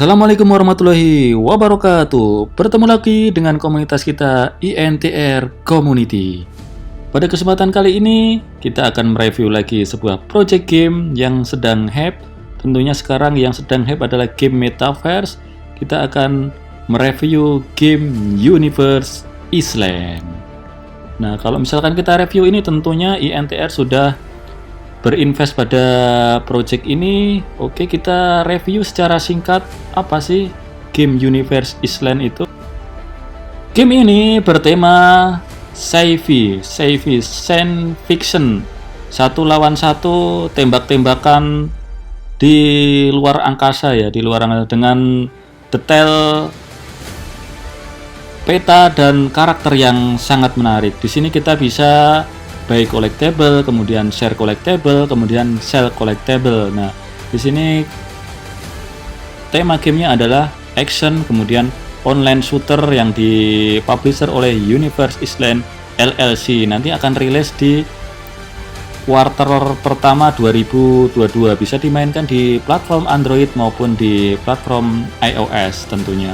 Assalamualaikum warahmatullahi wabarakatuh. Bertemu lagi dengan komunitas kita INTR Community. Pada kesempatan kali ini kita akan mereview lagi sebuah project game yang sedang hype. Tentunya sekarang yang sedang hype adalah game Metaverse. Kita akan mereview game Universe Island. Nah, kalau misalkan kita review ini tentunya INTR sudah berinvest pada project ini. Oke, kita review secara singkat apa sih game Universe Island itu. Game ini bertema sci-fi, science fiction, 1 lawan 1, tembak-tembakan di luar angkasa ya, di luar angkasa dengan detail peta dan karakter yang sangat menarik. Di sini kita bisa buy collectible, kemudian share collectible, kemudian sell collectible. Nah, di sini tema gamenya adalah action, kemudian online shooter yang dipublisher oleh Universe Island LLC. Nanti akan rilis di quarter pertama 2022. Bisa dimainkan di platform Android maupun di platform iOS tentunya.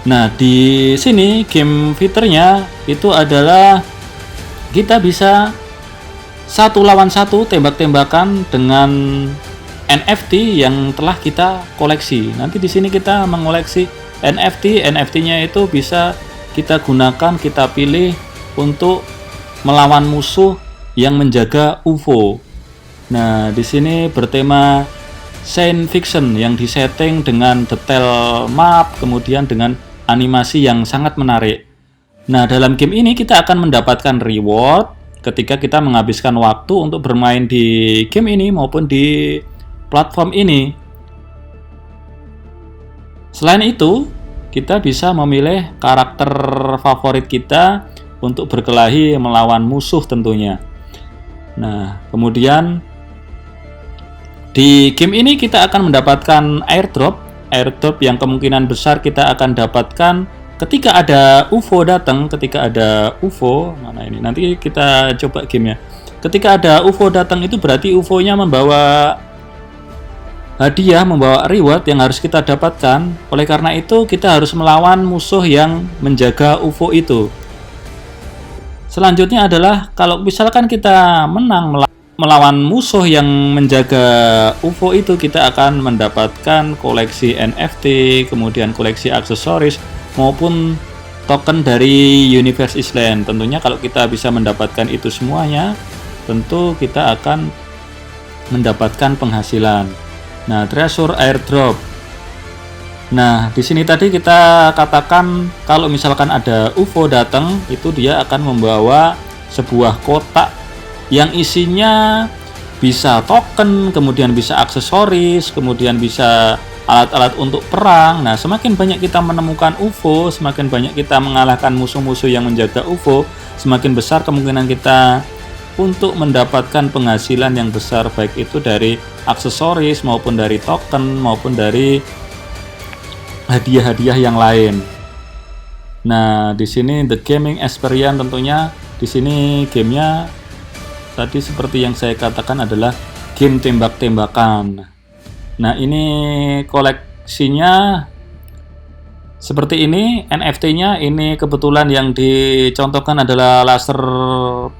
Nah, di sini game fiturnya itu adalah kita bisa 1 lawan 1 tembak-tembakan dengan NFT yang telah kita koleksi. Nanti di sini kita mengoleksi NFT. NFT-nya itu bisa kita gunakan, kita pilih untuk melawan musuh yang menjaga UFO. Nah, di sini bertema science fiction yang disetting dengan detail map, kemudian dengan animasi yang sangat menarik. Nah, dalam game ini kita akan mendapatkan reward ketika kita menghabiskan waktu untuk bermain di game ini maupun di platform ini. Selain itu, kita bisa memilih karakter favorit kita untuk berkelahi melawan musuh tentunya. Nah, kemudian di game ini kita akan mendapatkan airdrop yang kemungkinan besar kita akan dapatkan ketika ada UFO datang. Ketika ada UFO, mana ini? Nanti kita coba gamenya. Ketika ada UFO datang itu berarti UFO-nya membawa hadiah, membawa reward yang harus kita dapatkan. Oleh karena itu kita harus melawan musuh yang menjaga UFO itu. Selanjutnya adalah kalau misalkan kita menang melawan musuh yang menjaga UFO itu, kita akan mendapatkan koleksi NFT, kemudian koleksi aksesoris maupun token dari Universe Island. Tentunya kalau kita bisa mendapatkan itu semuanya, tentu kita akan mendapatkan penghasilan. Nah, treasure airdrop. Nah, di sini tadi kita katakan kalau misalkan ada UFO datang, itu dia akan membawa sebuah kotak yang isinya bisa token, kemudian bisa aksesoris, kemudian bisa alat-alat untuk perang. Nah, semakin banyak kita menemukan UFO, semakin banyak kita mengalahkan musuh-musuh yang menjaga UFO, semakin besar kemungkinan kita untuk mendapatkan penghasilan yang besar, baik itu dari aksesoris maupun dari token maupun dari hadiah-hadiah yang lain. Nah, di sini the gaming experience tentunya di sini gamenya tadi seperti yang saya katakan adalah game tembak-tembakan. Nah, ini koleksinya seperti ini. NFT-nya ini kebetulan yang dicontohkan adalah laser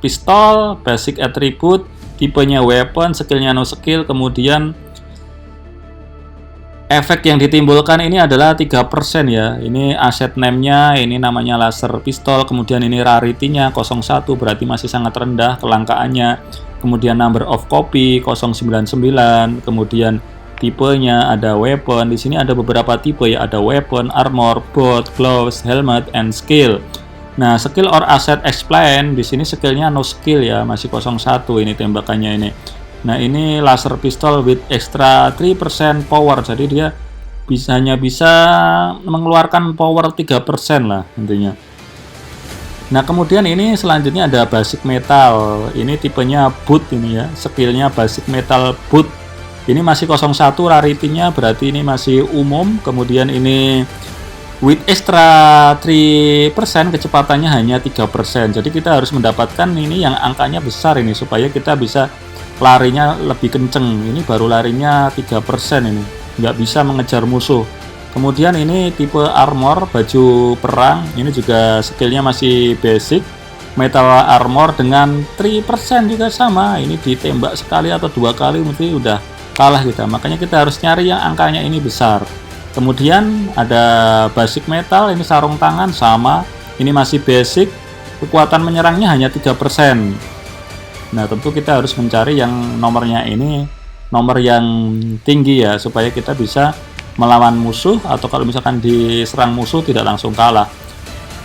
pistol, basic attribute, tipenya weapon, skillnya no skill, kemudian efek yang ditimbulkan ini adalah 3% ya. Ini asset name-nya, ini namanya laser pistol, kemudian ini rarity-nya 01, berarti masih sangat rendah kelangkaannya. Kemudian number of copy 099, kemudian tipenya ada weapon. Di sini ada beberapa tipe ya, ada weapon, armor, boot, gloves, helmet, and skill. Nah, skill or asset explain, di sini skillnya no skill ya, masih 01 ini tembakannya ini. Nah, ini laser pistol with extra 3% power, jadi dia hanya bisa mengeluarkan power 3% lah intinya. Nah, kemudian ini selanjutnya ada basic metal, ini tipenya boot ini ya, skillnya basic metal boot. Ini masih 01 rarity-nya, berarti ini masih umum. Kemudian ini with extra 3%, kecepatannya hanya 3%. Jadi kita harus mendapatkan ini yang angkanya besar ini supaya kita bisa larinya lebih kenceng. Ini baru larinya 3% ini. nggak bisa mengejar musuh. Kemudian ini tipe armor, baju perang, ini juga skillnya masih basic. Metal armor dengan 3% juga sama, ini ditembak sekali atau 2 kali mesti udah kalah kita, makanya kita harus nyari yang angkanya ini besar. Kemudian ada basic metal, ini sarung tangan sama, ini masih basic, kekuatan menyerangnya hanya 3%. Nah tentu kita harus mencari yang nomornya ini nomor yang tinggi ya, supaya kita bisa melawan musuh, atau kalau misalkan diserang musuh tidak langsung kalah.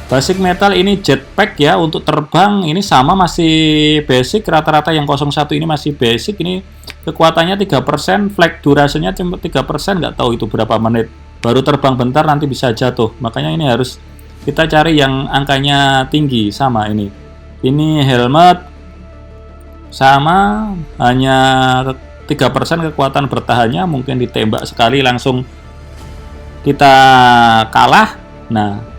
Basic metal ini jetpack ya, untuk terbang ini sama masih basic, rata-rata yang 01 ini masih basic, ini kekuatannya 3%, flag durasinya cuma 3%, nggak tahu itu berapa menit, baru terbang bentar nanti bisa jatuh, makanya ini harus kita cari yang angkanya tinggi. Sama ini helmet sama, hanya 3% kekuatan bertahannya, mungkin ditembak sekali langsung kita kalah. Nah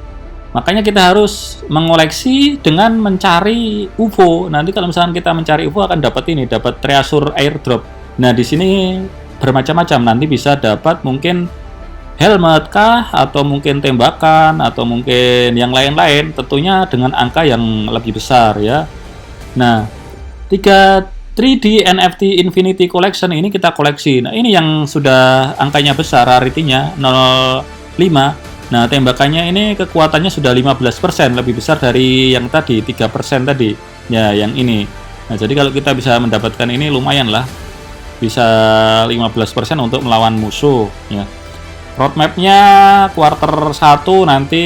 makanya kita harus mengoleksi dengan mencari UFO. Nanti kalau misalkan kita mencari UFO akan dapat ini, dapat treasure airdrop. Nah di sini bermacam-macam, nanti bisa dapat mungkin helmet kah, atau mungkin tembakan, atau mungkin yang lain-lain, tentunya dengan angka yang lebih besar ya. Nah 3D NFT Infinity Collection ini kita koleksi. Nah ini yang sudah angkanya besar, rarity-nya 0,5. Nah tembakannya ini kekuatannya sudah 15%, lebih besar dari yang tadi 3% tadi ya, yang ini. Nah jadi kalau kita bisa mendapatkan ini lumayan lah, bisa 15% untuk melawan musuh ya. Roadmapnya quarter 1 nanti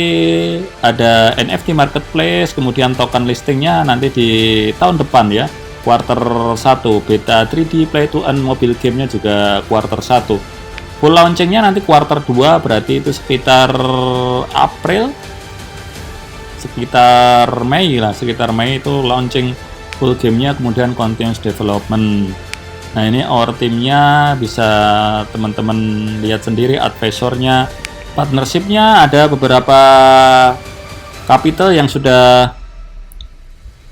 ada NFT marketplace, kemudian token listingnya nanti di tahun depan ya, quarter 1. Beta 3D play to earn mobile gamenya juga quarter 1. Full launchingnya nanti quarter 2, berarti itu sekitar April, sekitar Mei lah, sekitar Mei itu launching full gamenya, kemudian continuous development. Nah ini our teamnya bisa teman-teman lihat sendiri, advisornya, partnershipnya, ada beberapa capital yang sudah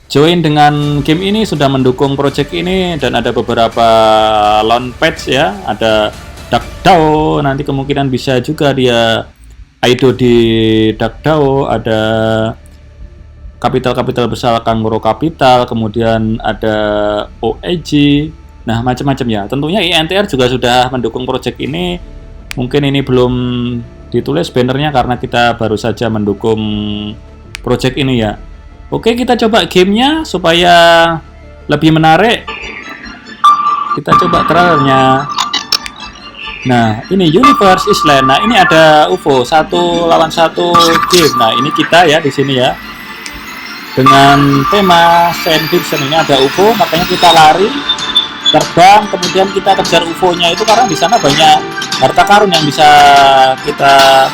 join dengan game ini, sudah mendukung project ini, dan ada beberapa launch patch ya, ada DuckDAO, nanti kemungkinan bisa juga dia IDO di DuckDAO, ada kapital besar Kangaroo Capital, kemudian ada OEG, nah macam-macam ya. Tentunya INTR juga sudah mendukung project ini, mungkin ini belum ditulis bannernya karena kita baru saja mendukung project ini ya. Oke, kita coba gamenya supaya lebih menarik, kita coba trailernya. Nah ini Universe Island. Nah ini ada UFO 1 lawan 1 game. Nah ini kita ya di sini ya, dengan tema science fiction. Ini ada UFO, makanya kita lari, terbang, kemudian kita kejar UFO-nya itu, karena di sana banyak harta karun yang bisa kita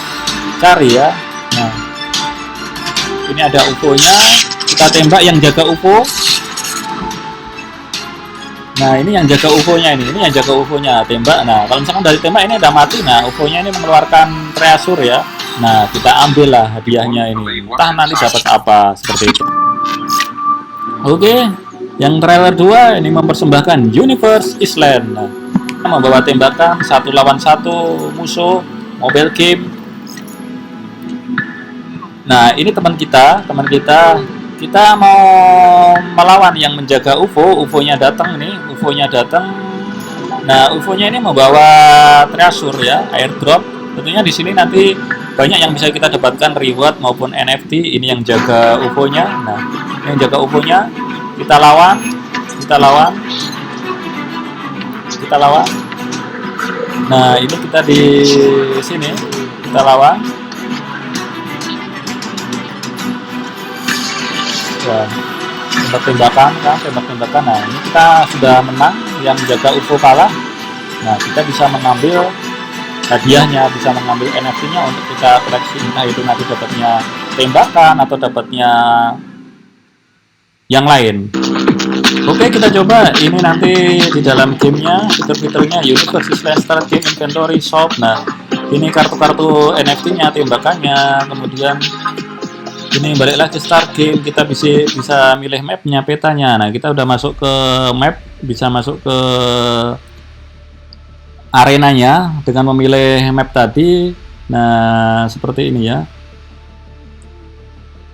cari ya. Nah ini ada UFO-nya, kita tembak yang jaga UFO. Nah ini yang jaga UFO-nya, ini yang jaga UFO-nya, tembak. Nah kalau misalkan dari tembak ini udah mati, nah UFO-nya ini mengeluarkan treasure ya. Nah kita ambil lah hadiahnya ini, entah nanti dapat apa, seperti itu. Oke, yang trailer 2 ini mempersembahkan Universe Island. Nah, membawa tembakan 1 lawan 1 musuh, mobile game. Nah ini teman kita mau melawan yang menjaga UFO. UFO-nya datang nih, UFO-nya datang. Nah, UFO-nya ini membawa treasure ya, airdrop. Tentunya di sini nanti banyak yang bisa kita dapatkan, reward maupun NFT. Ini yang jaga UFO-nya. Nah, yang jaga UFO-nya kita lawan. Nah, ini kita di sini kita lawan. Ya, tembak-tembakan. Nah ini kita sudah menang, yang jaga UFO kalah. Nah kita bisa mengambil hadiahnya, bisa mengambil NFT-nya untuk kita koleksi, entah itu nanti dapatnya tembakan atau dapatnya yang lain. Oke, kita coba ini nanti di dalam gamenya, fitur-fiturnya Universe Island Start Game Inventory Shop. Nah ini kartu-kartu NFT-nya, tembakannya, kemudian ini balik lagi start game, kita bisa milih mapnya, petanya. Nah kita udah masuk ke map, bisa masuk ke arenanya dengan memilih map tadi. Nah, seperti ini ya.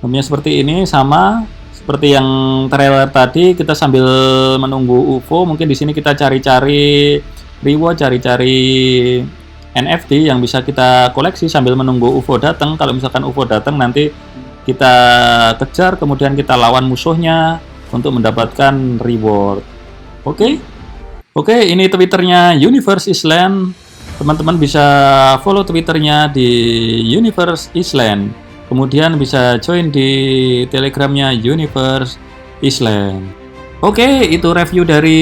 Mapnya seperti ini, sama seperti yang trailer tadi. Kita sambil menunggu UFO, mungkin di sini kita cari-cari reward, cari-cari NFT yang bisa kita koleksi sambil menunggu UFO datang. Kalau misalkan UFO datang, nanti kita kejar, kemudian kita lawan musuhnya untuk mendapatkan reward. Oke, ini Twitternya Universe Island. Teman-teman bisa follow Twitternya di Universe Island. Kemudian bisa join di Telegramnya Universe Island. Oke, itu review dari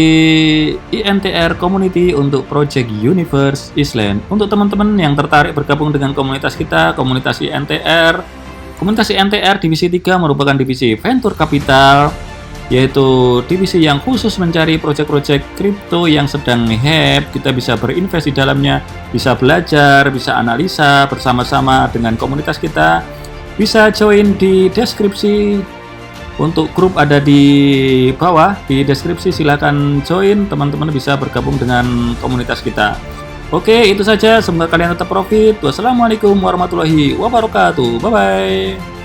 INTR Community untuk Project Universe Island. Untuk teman-teman yang tertarik bergabung dengan komunitas kita, komunitas INTR. Komunitas INTR Divisi 3 merupakan divisi Venture Capital, yaitu divisi yang khusus mencari proyek-proyek kripto yang sedang hype. Kita bisa berinvest di dalamnya, bisa belajar, bisa analisa bersama-sama dengan komunitas kita. Bisa join di deskripsi. Untuk grup ada di bawah di deskripsi, silahkan join, teman-teman bisa bergabung dengan komunitas kita. Oke, itu saja, semoga kalian tetap profit. Wassalamualaikum warahmatullahi wabarakatuh. Bye bye.